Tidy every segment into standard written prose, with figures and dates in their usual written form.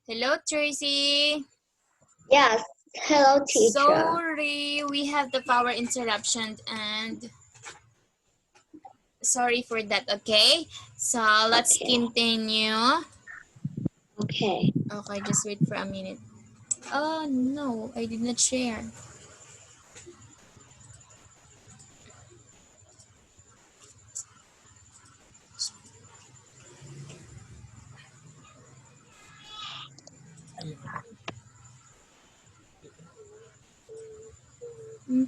Hello, Tracy. Yes. Hello, teacher. Sorry, we have the power interruption and sorry for that, okay? So let's continue. Okay. Okay, just wait for a minute. Oh, no, I did not share. Mhm.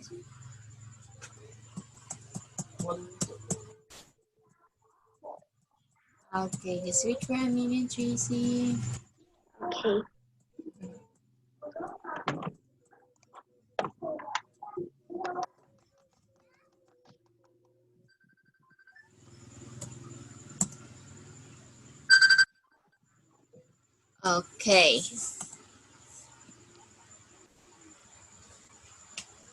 Okay, just wait for a minute, Tracy. Okay. Okay.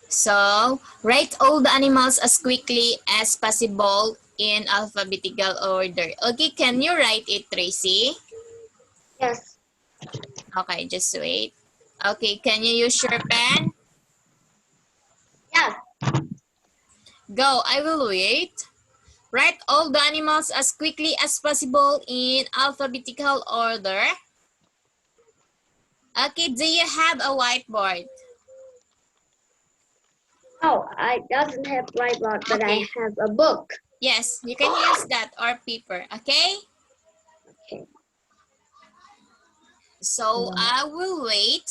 So, write all the animals as quickly as possible in alphabetical order. Okay, can you write it, Tracy? Yes. Okay, just wait. Okay, can you use your pen? Yes. Go, I will wait. Write all the animals as quickly as possible in alphabetical order. Okay, do you have a whiteboard? Oh, I doesn't have whiteboard, but I Okay, have a book. yes, you can use that or paper, okay? Okay. So I will wait.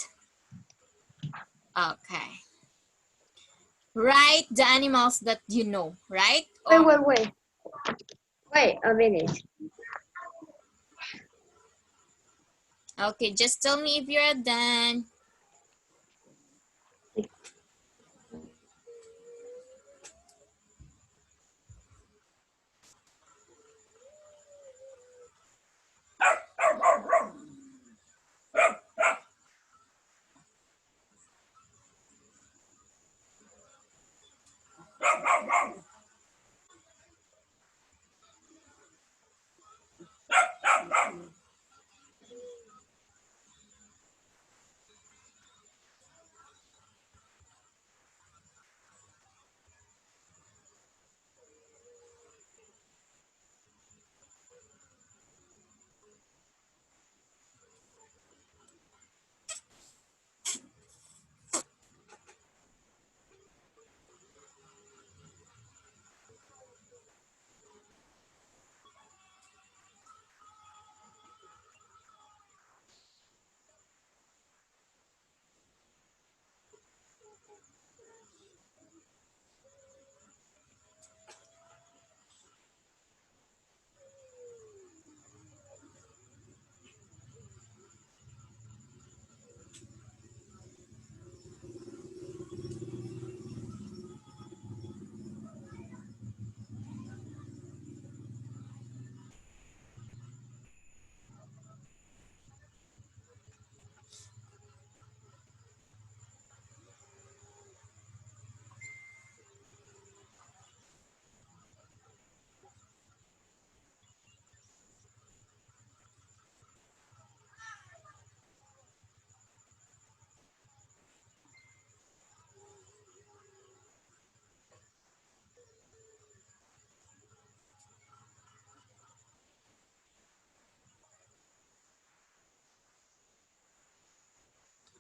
Okay. Write the animals that you know, right? Wait. Wait a minute. Okay, just tell me if you're done.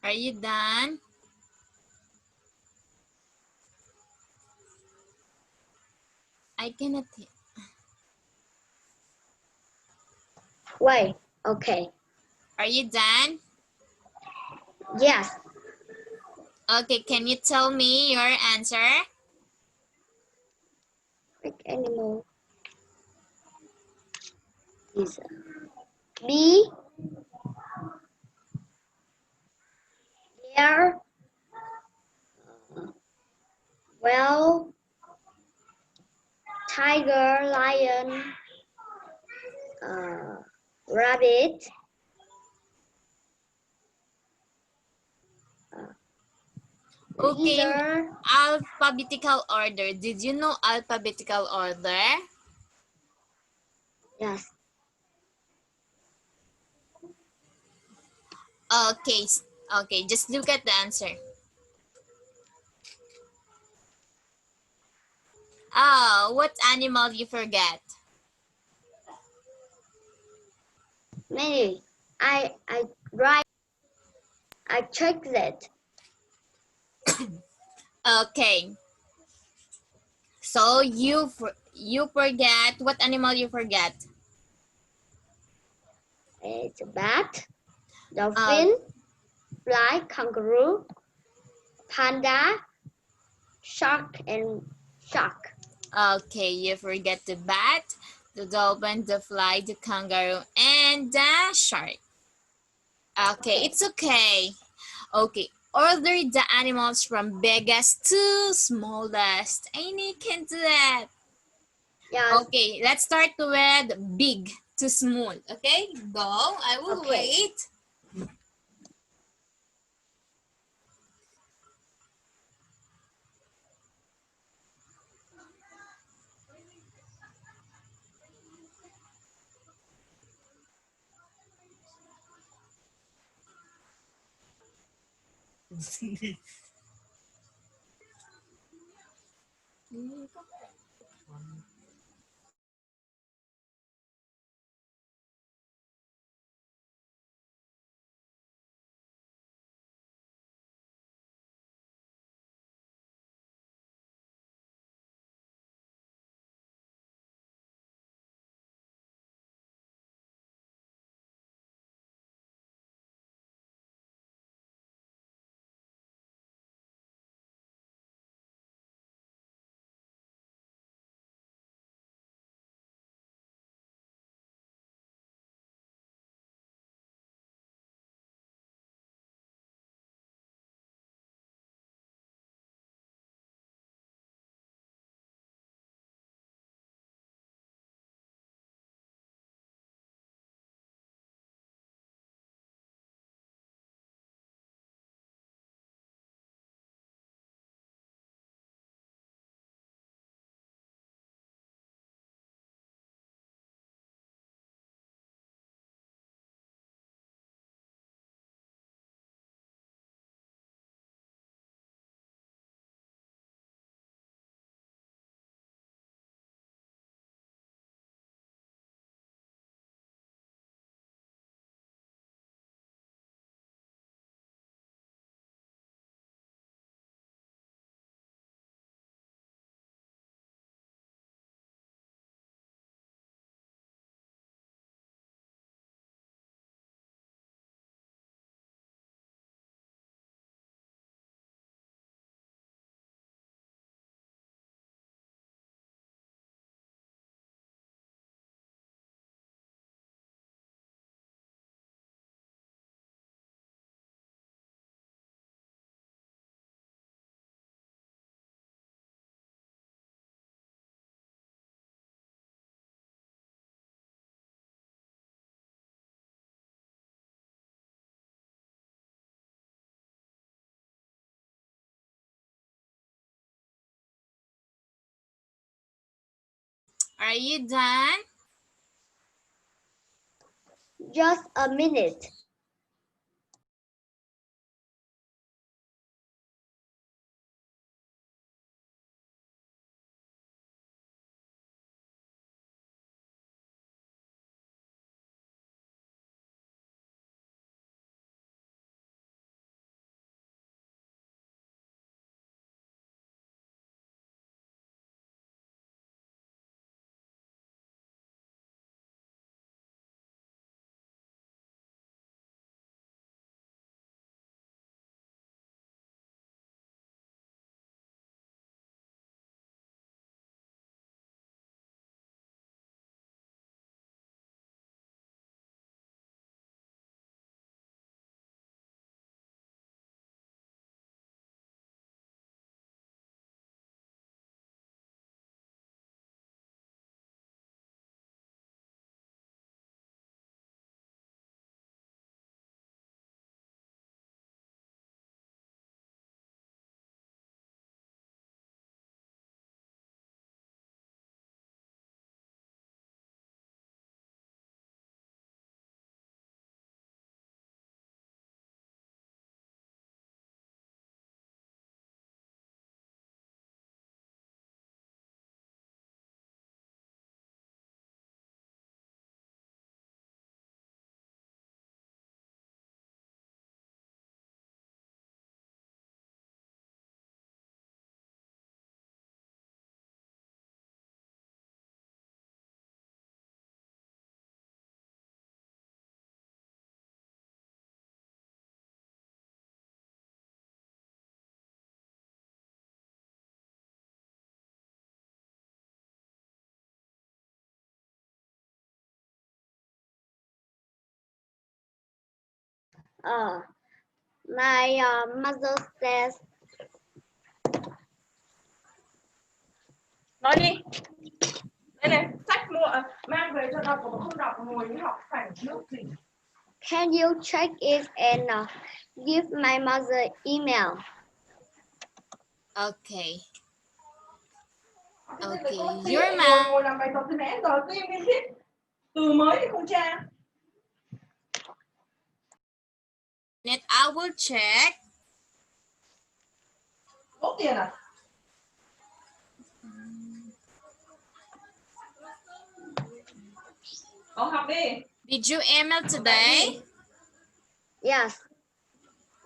Are you done? I cannot hear. Wait. Okay. Are you done? Yes. Okay, can you tell me your answer? Which animal is bee, bear, whale, tiger, lion, rabbit, Okay, in lizard. alphabetical order. Did you know alphabetical order? Yes. Okay, okay, just look at the answer. Oh, what animal you forget? Maybe I right. I checked that. Okay, so you forget what animal you forget? It's a bat, Uh, dolphin, fly, kangaroo, panda, shark, and shark. okay, you forget the bat, the dolphin, the fly, the kangaroo, and the shark. Okay, Okay. it's okay. Okay, order the animals from biggest to smallest. Aini can do that. Yes. Okay, let's start with big to small. Okay, go. I will Okay. wait. Are you done? Just a minute. My mother says Nói đi. Đây này, sách mang về cho đọc mà không đọc ngồi với học phản nước gì. can you check it and give my mother email? Okay. Thế Okay, có tí your ngồi làm bài tập thì mẹ giờ tim liên tiếp. Từ mới thì không tra. minute, I will check. Có tiền à? Con học đi. Did you email today? Yes.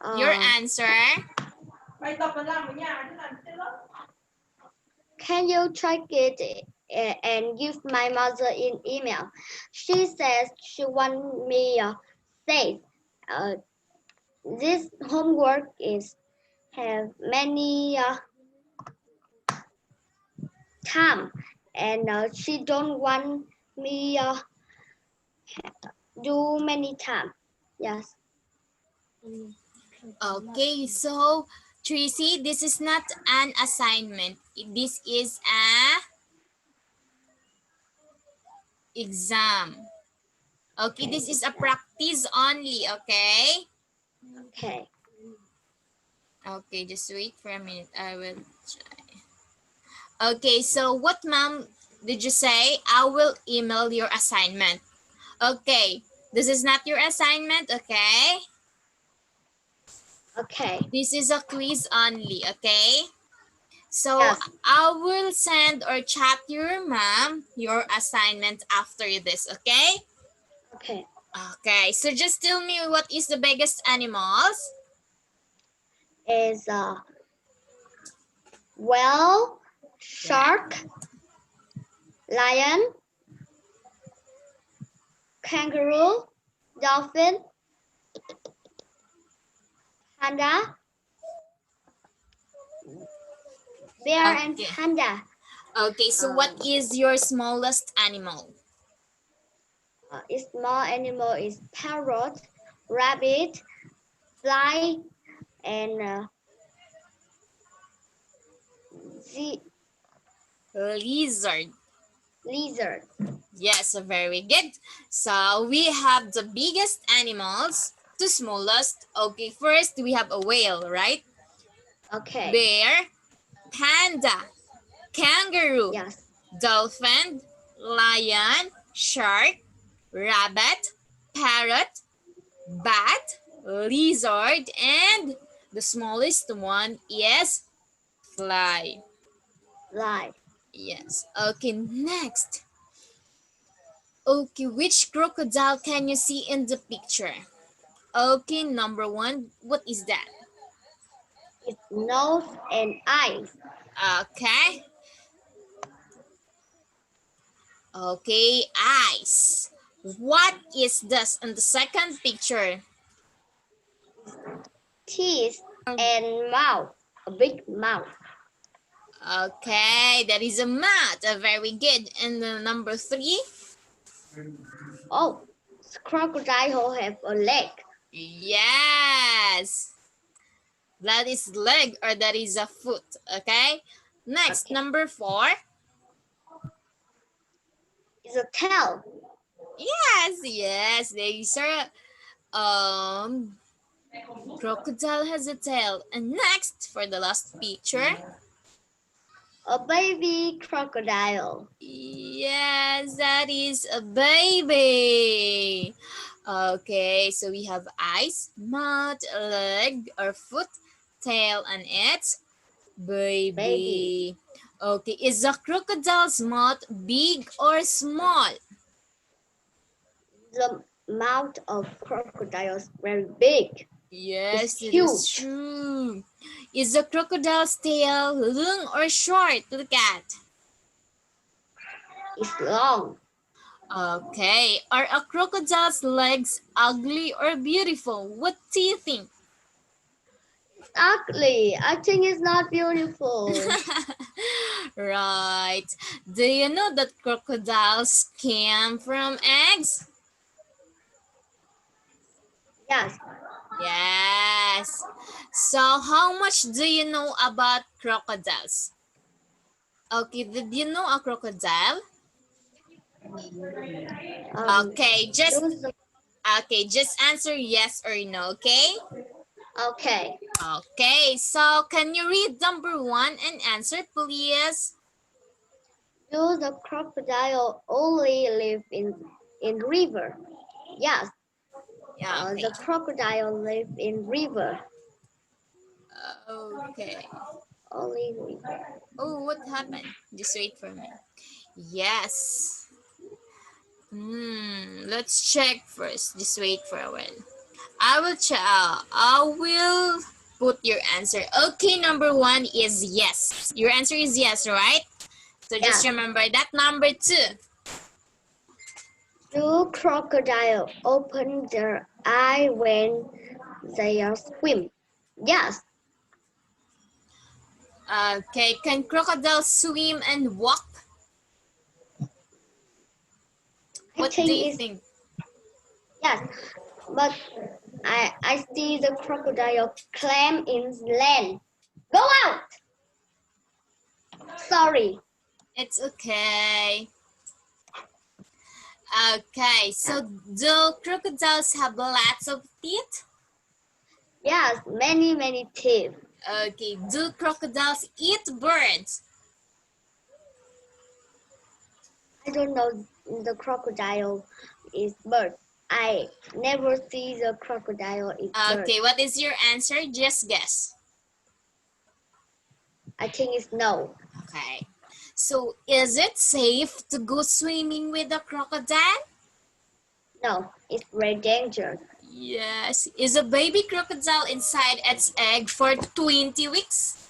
Your answer? Bài tập là làm ở nhà chứ làm trên lớp. Can you check it and give my mother an email? She says she wants me says this homework is have many time and she don't want me do many time. Yes. Okay, so Tracy, this is not an assignment. This is a exam. Okay, this is a practice only, okay? Okay. Okay, just wait for a minute. I will try. Okay, so what mom did you say? I will email your assignment. Okay, this is not your assignment, okay? Okay. This is a quiz only, okay? So Yes. I will send or chat your mom your assignment after this, okay? Okay. Okay, so just tell me what is the biggest animals? Is whale, shark, lion, kangaroo, dolphin, panda, bear, and Okay. panda. Okay, so what is your smallest animal? A small animal is parrot, rabbit, fly, and Lizard. lizard. Yes, very good. So we have the biggest animals to smallest. Okay, first we have a whale, right? Okay. Bear, panda, kangaroo, Yes. dolphin, lion, shark, rabbit, parrot, bat, lizard, and the smallest one is fly. Fly. Yes. Okay, next. Okay, which crocodile can you see in the picture? Okay, number one, what is that? Its nose and eyes. Okay. Okay, eyes. What is this in the second picture? Teeth and mouth. A big mouth. Okay, that is a mouth. Very good. And the number three? Oh, crocodile have a leg. Yes. That is leg or that is a foot. Okay. Next, Okay. number four. It's a tail. Yes. These are crocodile has a tail. And next, for the last picture. A baby crocodile. Yes, that is a baby. Okay, so we have eyes, mouth, leg or foot, tail, and it's baby. Okay, is the crocodile's mouth big or small? The mouth of crocodile is very big. Yes, It's it is huge. true. Is the crocodile's tail long or short? Look at. It's long. Okay, are a crocodile's legs ugly or beautiful? What do you think? Ugly. I think it's not beautiful. Right. Do you know that crocodiles came from eggs? Yes. Yes. So how much do you know about crocodiles? Okay, did you know a crocodile? Um, Okay, just use the, just answer yes or no, okay? okay. Okay, so can you read number 1 and answer please? Do the crocodile only live in river? Yes. Yeah, okay. The crocodile live in river. Okay. Only river. Oh, what happened? Just wait for me. Yes. Let's check first. Just wait for a while. I will check. I will put your answer. Okay, number 1 is yes. Your answer is yes, right? So just Yes. remember that. Number 2. Do crocodile open their eye when they are swim? Yes. Okay, can crocodiles swim and walk? I What do think you it's think? yes. But I see the crocodile climb in land. Go out. Sorry. It's okay. Okay, so do crocodiles have lots of teeth? Yes, many teeth. Okay, do crocodiles eat birds? I don't know the crocodile is bird. I never see the crocodile eat bird. Okay, what is your answer? Just guess. I think it's no. Okay. So, is it safe to go swimming with a crocodile? No, it's very dangerous. Yes. Is a baby crocodile inside its egg for 20 weeks?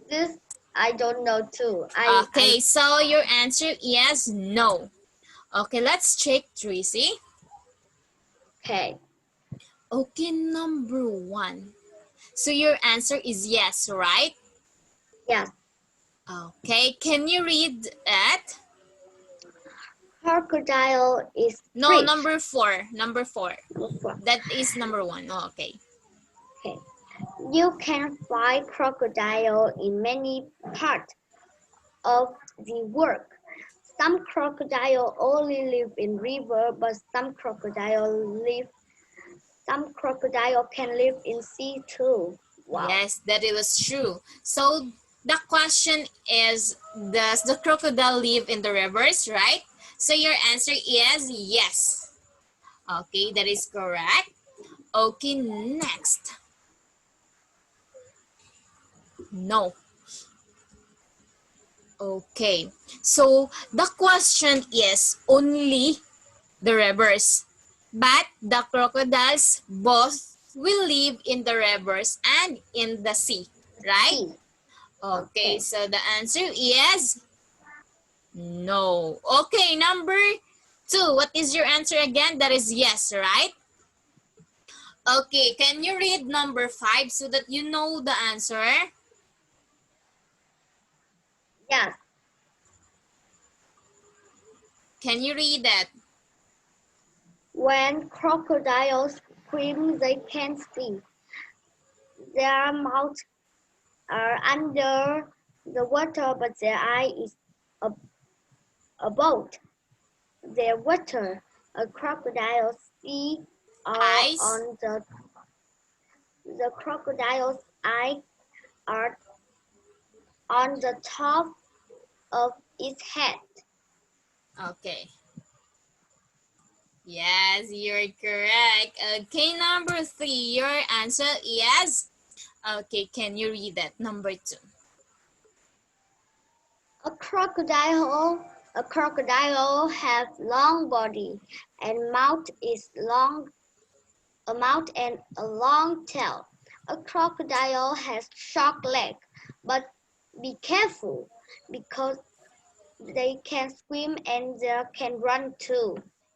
This I don't know too. Okay, so your answer is no. Okay, let's check Tracy. Okay. Okay, number 1. So your answer is yes, right? Yes. Okay, can you read it? Crocodile is No, rich. number 4. Number 4. That is number 1. Oh, okay. Okay. You can find crocodile in many parts of the world. Some crocodile only live in river, but some crocodile can live in sea too. Wow. Yes, that it was true. So the question is, does the crocodile live in the rivers, right? So your answer is yes. Okay, that is correct. Okay, next. No. Okay, so the question is only the rivers, but the crocodiles both will live in the rivers and in the sea, right? Sea. Okay, Okay. so the answer is no. Okay, number 2. What is your answer again? That is yes, right? Okay, can you read number 5 so that you know the answer? Yes. Can you read that? When crocodiles swim, they can see. Their mouths are under the water, but their eye is above their water. A crocodile's eyes are Eyes? on the crocodile's eyes are on the top of its head. Okay. Yes, you're correct. Okay, number 3. Your answer is... Okay, can you read that? Number 2. A crocodile has long body and mouth is long a mouth and a long tail. A crocodile has short legs, but be careful because they can swim and they can run too.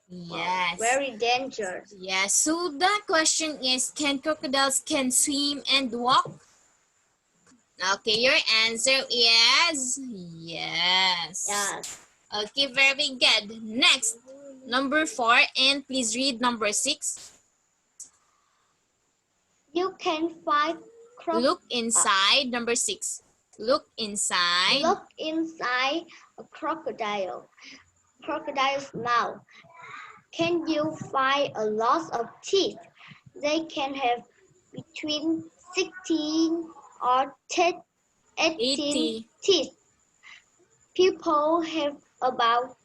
Wow, Yes. very dangerous. Yes. So the question is, can crocodiles can swim and walk? Okay, your answer is yes. Yes. Okay, very good. Next, number 4, and please read number 6. You can find Look inside. Number 6. Look inside. Look inside a crocodile's mouth. Can you find a lot of teeth? They can have between 16 or 18 80. teeth. People have about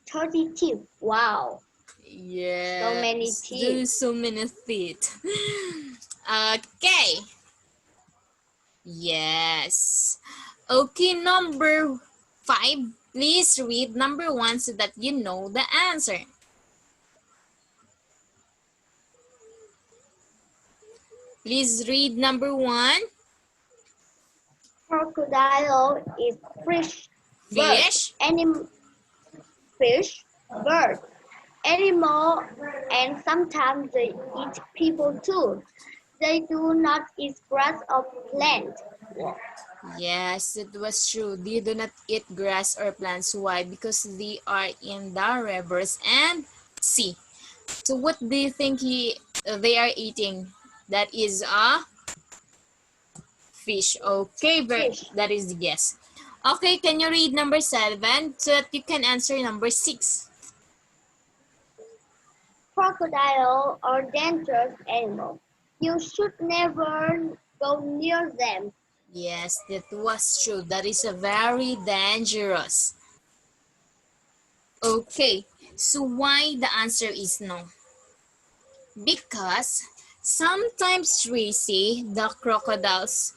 30 teeth. Wow. Yes. So many teeth. There's so many teeth. Okay. Yes. Okay, number 5. Please read number 1 so that you know the answer. Please read number 1. Crocodile is fish, Fish. bird, animal, and sometimes they eat people too. They do not eat grass or plant. Yes, it was true. They do not eat grass or plants. Why? Because they are in the rivers and sea. So what do you think they are eating? That is a fish. Okay, Fish. that is yes. Okay, can you read number 7 so that you can answer number 6? Crocodiles are dangerous animals. You should never go near them. Yes, that was true. That is a very dangerous. Okay, so why the answer is no? Because sometimes, Tracy, the crocodiles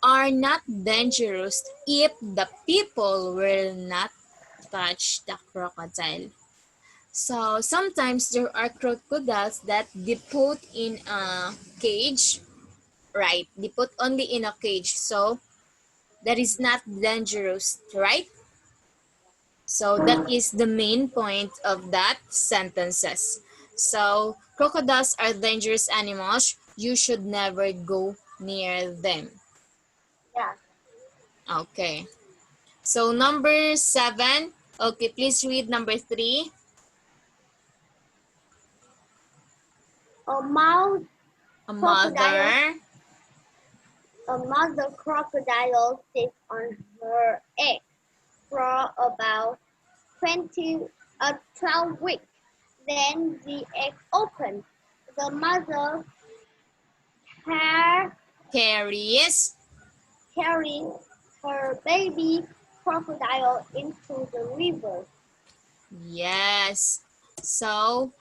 are not dangerous if the people will not touch the crocodile. So sometimes there are crocodiles that they put in a cage, right? They put only in a cage, so that is not dangerous, right? So that is the main point of that sentences. So crocodiles are dangerous animals. You should never go near them. Yeah. Okay. So number 7. Okay, please read number 3. A mouth A crocodile, mother. a mother crocodile sits on her egg for about 12 weeks. Then the egg opens. The mother Carries. carries her baby crocodile into the river. Yes. So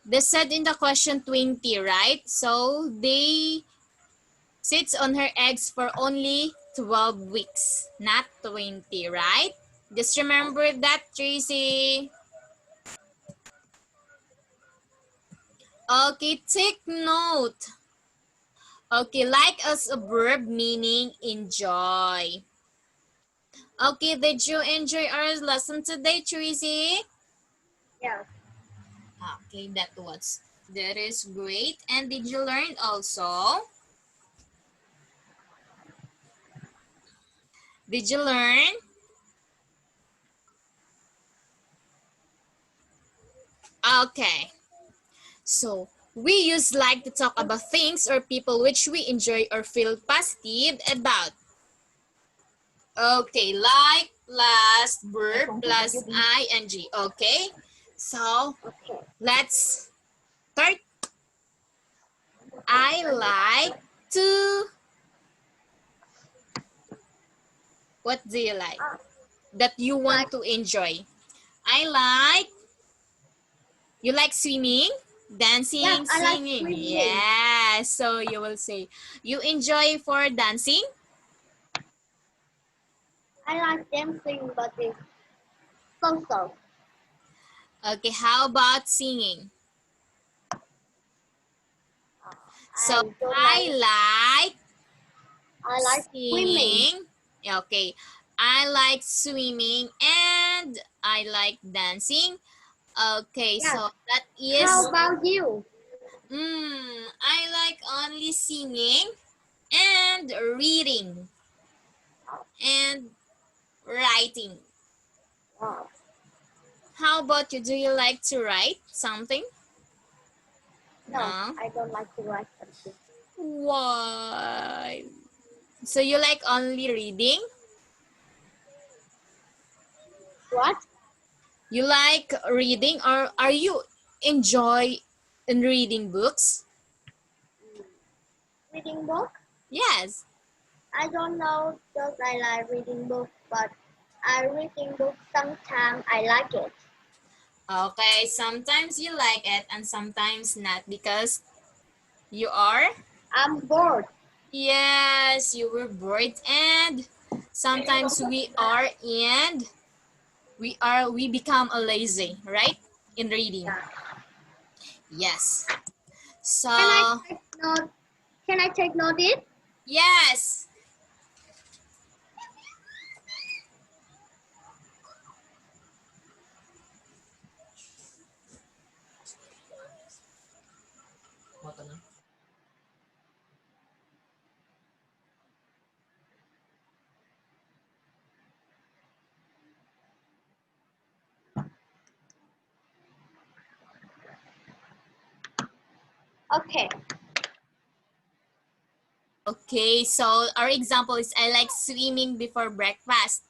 they said in the question 20, right? So they sits on her eggs for only 12 weeks, not 20, right? Just remember that, Tracy. Okay, take note. Okay, like as a verb meaning enjoy. Okay, did you enjoy our lesson today, Tracy? Yeah. Okay, that is great. And did you learn also? Did you learn? Okay. So, we use like to talk about things or people which we enjoy or feel positive about. Okay, like plus verb plus ing. Okay, so Okay. let's start. I like to. What do you like? That you want to enjoy. I like. You like swimming, Yeah, dancing, I like singing. swimming. Yeah, so you will say you enjoy for dancing. I like dancing, but it's so. Okay, how about singing? So I don't like. I like I like swimming. singing. Okay. I like swimming and I like dancing. Okay, Yeah. so that How is about you? I like only singing and reading and writing. Oh, How about you? Do you like to write something? no, No. I don't like to write something. Why? So you like only reading? What? You like reading, or are you enjoy in reading books? Reading book? Yes. I don't know because I like reading books, but I reading books sometimes I like it. Okay, sometimes you like it and sometimes not because you are? I'm bored. Yes, you were bored, and sometimes we are, and we become a lazy, right? In reading. Yes. Can I So, take note? Can I take notice? yes. Okay. Okay, so our example is I like swimming before breakfast,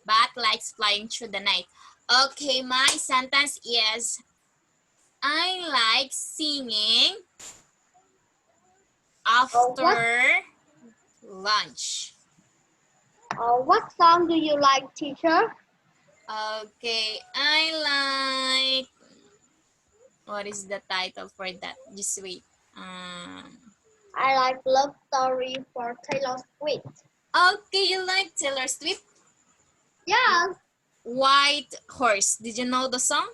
but likes flying through the night. Okay, my sentence is I like singing What? after lunch. What song do you like, teacher? Okay, I like, what is the title for that? Just wait. I like Love Story for Taylor Swift. Okay, you like Taylor Swift? Yes. White Horse. Did you know the song?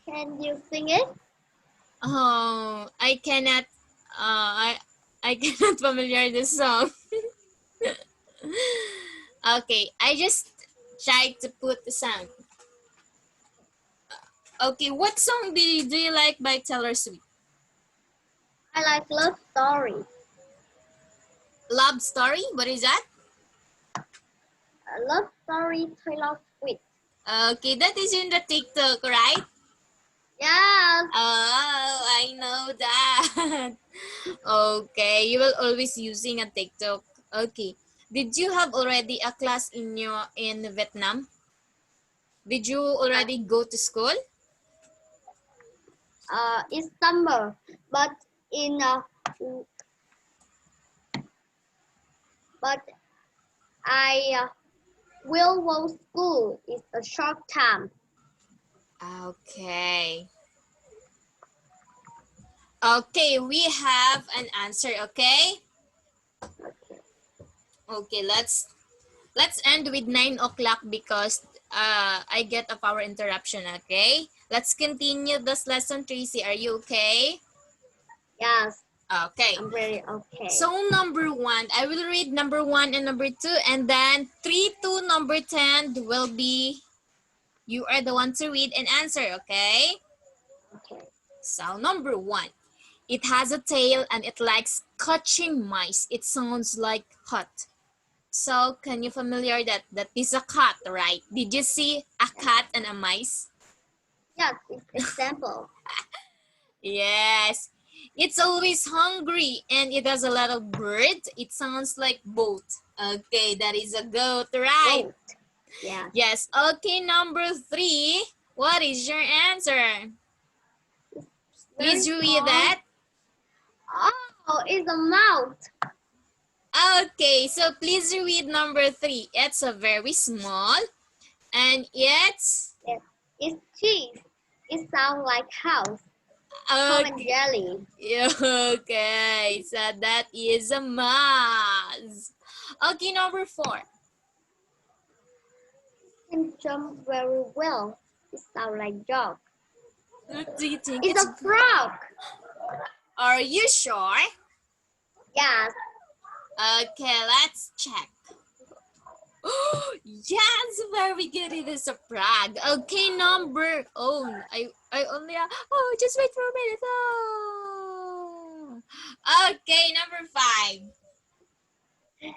Can you sing it? Oh, I cannot. I cannot familiar this song. Okay, I just tried to put the song. Okay, what song do you like by Taylor Swift? I like Love Story. Love Story? What is that? Love Story Taylor Swift. Okay, that is in the TikTok, right? Yes. Oh, I know that. Okay, you will always using a TikTok. Okay. Did you have already a class in Vietnam? Did you already go to school? It's summer, but in but I will go school. It's a short time. Okay. Okay, we have an answer, okay? Okay, let's end with 9 o'clock because I get a power interruption, okay? Let's continue this lesson, Tracy. Are you okay? Yes, Okay. I'm very okay. So number 1, I will read number 1 and number 2, and then 3 to number 10 will be, you are the one to read and answer, okay? Okay. So number 1, it has a tail and it likes catching mice. It sounds like hot. So can you familiar that is a cat, right? Did you see a cat and a mice? Yes, it's example. Yes. It's always hungry and it has a lot of bird. It sounds like boat. Okay, that is a goat, right? Goat. Yeah. Yes. Okay, number 3. What is your answer? Very Please read small. that. Oh, it's a mouse. Okay, so please read number 3. It's a very small and it's Yes. It's cheese. It sounds like house. Tom and okay. Jelly. Okay, so that is a mouse. Okay, number 4. Can jump very well. It sounds like dog. What do you think It's it's? a frog. Are you sure? Yes. Okay, let's check. Yes, very good. It is a frog. Okay, number. Oh, I only. Oh, just wait for a minute. Oh. Okay, number 5.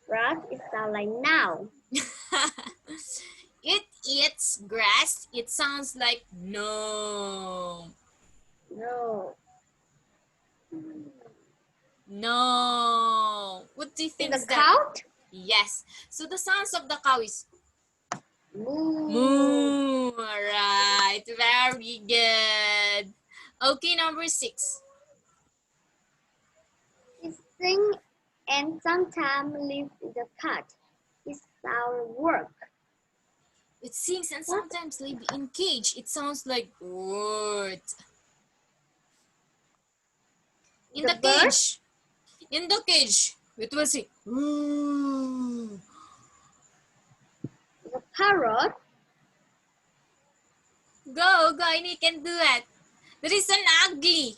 Frog. It sounds like now. It eats grass. It sounds like no. No. No. What do you Is think the is that? cow? Yes. So the sounds of the cow is Moo. moo. Alright. Very good. Okay, number 6. It sings and sometimes lives in the cat. It's our work. It sings and What? sometimes live in cage. It sounds like word. In The the bird? cage. In the cage. It will say ooh. The parrot? Go, go, and you can do it. There is an ugly.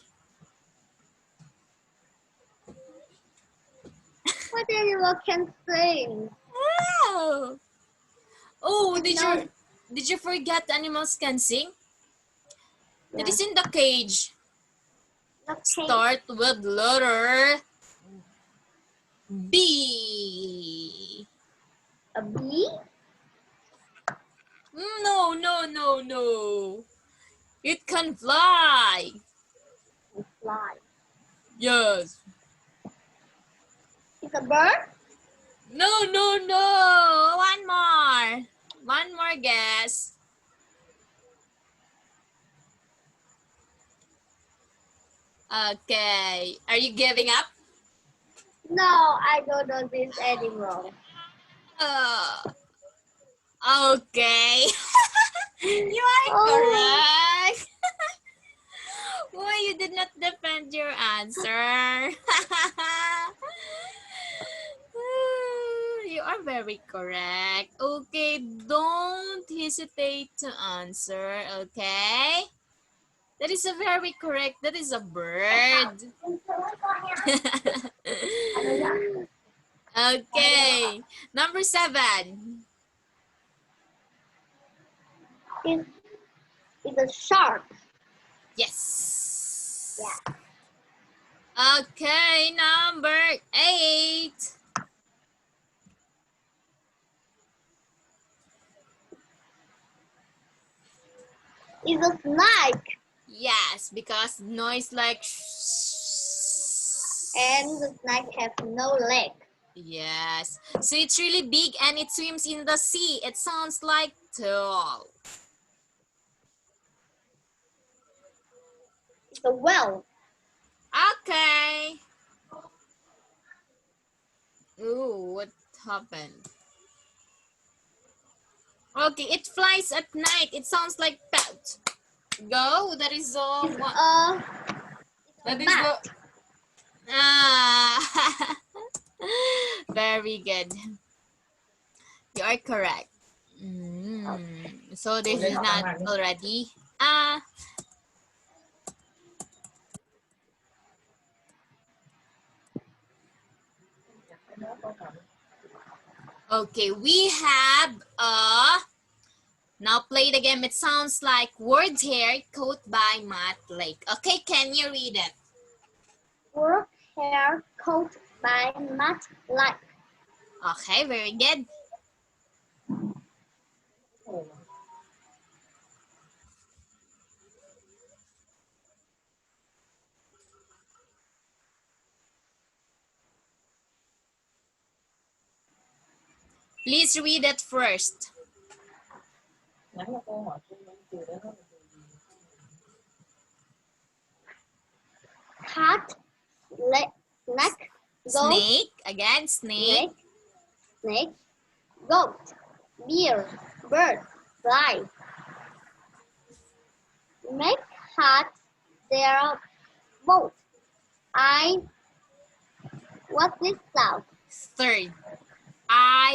What animal can sing? Wow. Oh, It's not. did you forget animals can sing? That Yeah. is in the cage. The cage. Start with letter B. A bee? No, no, no, no. It can fly. A fly. Yes. It's a bird? No, no, no. One more. One more guess. Okay. Are you giving up? No, I don't know this animal. Uh, okay. You are Oh, correct. Why you did not defend your answer? You are very correct. Okay, don't hesitate to answer, okay? That is a very correct. That is a bird. Okay, number 7. it's, it's a shark. Yes. Yeah. Okay, number 8. It's a snake. Yes, because noise like And the snake has no leg. yes. So it's really big and it swims in the sea. It sounds like tall. It's a whale. Okay. Ooh, what happened? Okay, it flies at night. It sounds like pet. Go. That is all. It's One. a That is the. bat. Ah. Very good. You are correct. So this is not already. Okay, we have now play the game. It sounds like word hair coat by Matt Lake. Okay, can you read it? Work hair coat by Matt Lake. Okay, very good. Please read it first. Cat, snake, goat, Snake, again, snake. snake, goat, bear, bird, fly. Make hats their boat. What's this sound? Third.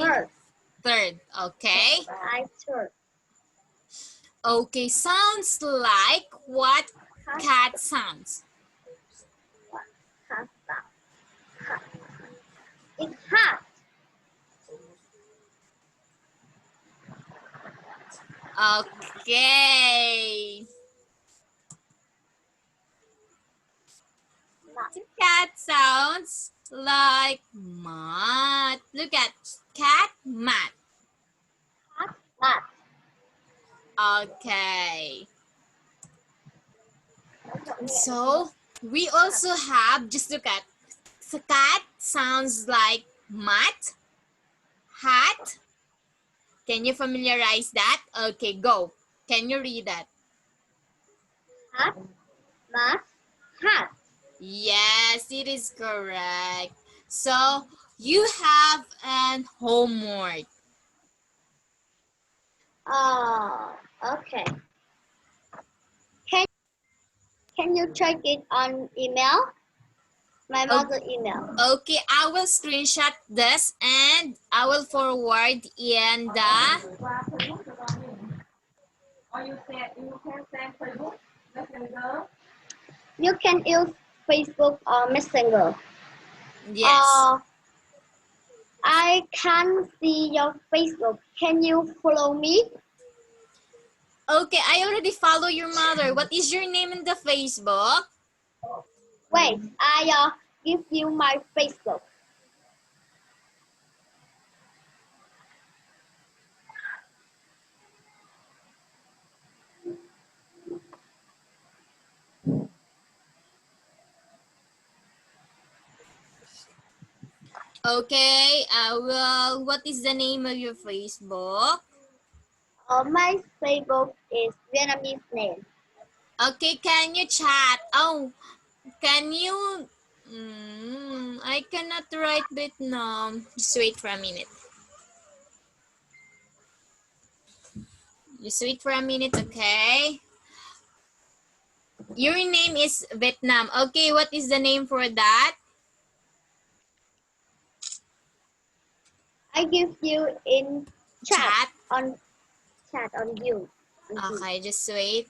Bird. Third, okay. Third. Okay, sounds like what cat sounds. Cat sound. It's hat. Okay. Cat sounds like mat. Look at cat mat. Cat. Okay. So we also have, just look at cat sounds like mat, hat. Can you familiarize that? Okay, go. Can you read that? Hat, mat, hat. Yes, it is correct. So you have an homework. Oh, okay. Can you check it on email? My mother's email. Okay, I will screenshot this and I will forward in the... Qua Facebook cho con đi. Or you can send Facebook Messenger. You can use Facebook or Messenger. Yes. I can't see your Facebook. Can you follow me? Okay, I already follow your mother. What is your name in the Facebook? Wait, I give you my Facebook. Okay, well, what is the name of your Facebook? My Facebook is Vietnamese name. Okay, can you chat? Oh, can you... I cannot write Vietnam. Just wait for a minute. Just wait for a minute, okay? Your name is Vietnam. Okay, what is the name for that? I give you in Chat. on you. Okay, just wait.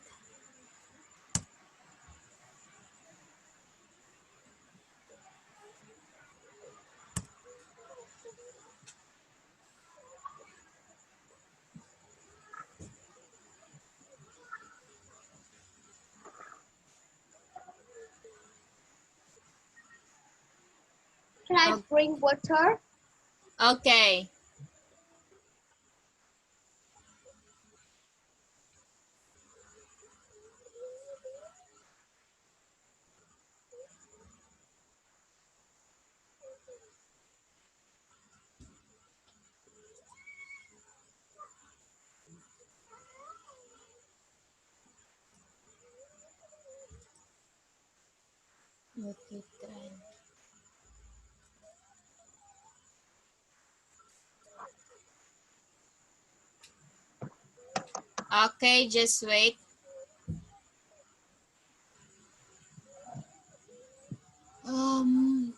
Can I bring water? Okay. Okay, try. Okay, just wait. Um.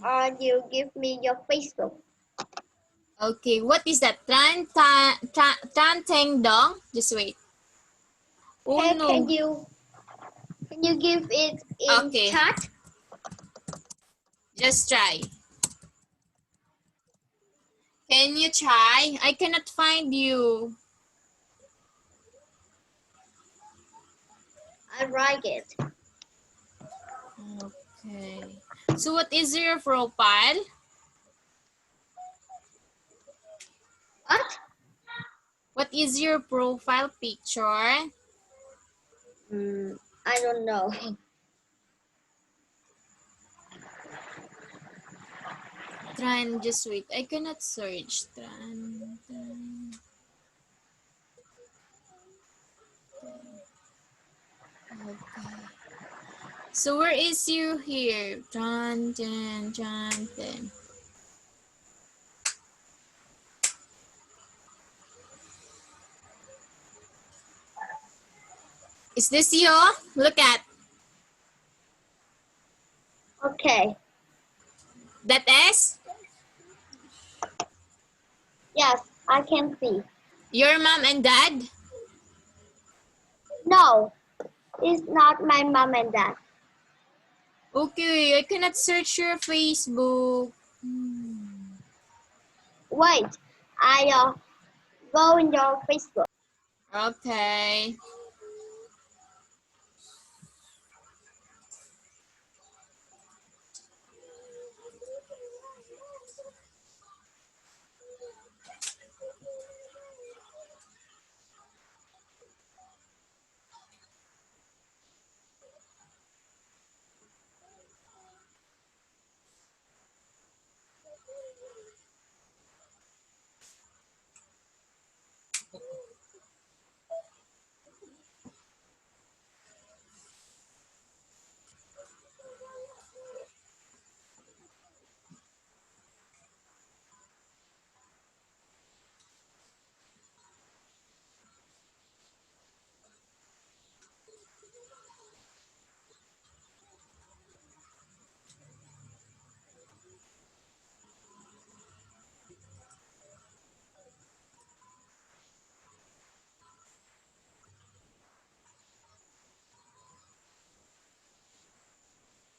Or you give me your Facebook. Okay, what is that? Tran Teng Dong? Just wait. Oh Hey, no. can you give it in Okay, chat? just try. Can you try? I cannot find you. I write it. Okay. So what is your profile? What? What is your profile picture? I don't know. Tran, just wait. I cannot search. Tran. Okay. So where is you here? Tran. Is this you? Look at Okay. that is Yes, I can see. your mom and dad. No, it's not my mom and dad. Okay, I cannot search your Facebook. Wait, I go in your Facebook. Okay.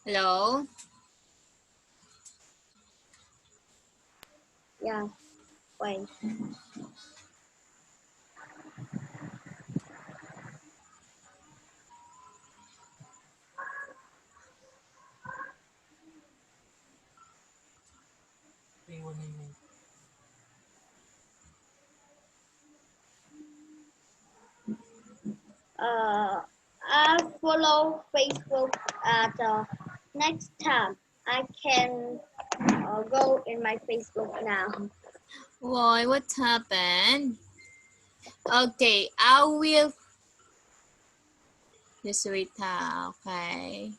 Hello? Yeah, wait. I follow Facebook at next time. I can go in my Facebook now. Why? What happened? Okay, I will just wait. Okay.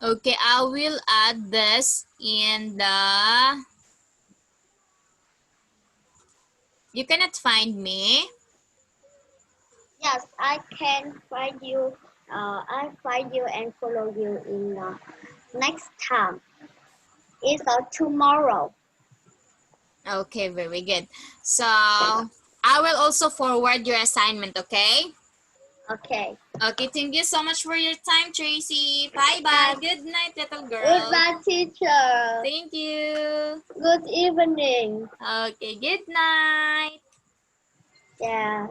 Okay, I will add this in the. You cannot find me. Yes, I can find you. I find you and follow you in next time. It's tomorrow. Okay, very good. So, I will also forward your assignment, okay? Okay. Okay, thank you so much for your time, Tracy. Bye-bye. Bye. Good night, little girl. Goodbye, teacher. Thank you. Good evening. Okay, good night. Yeah.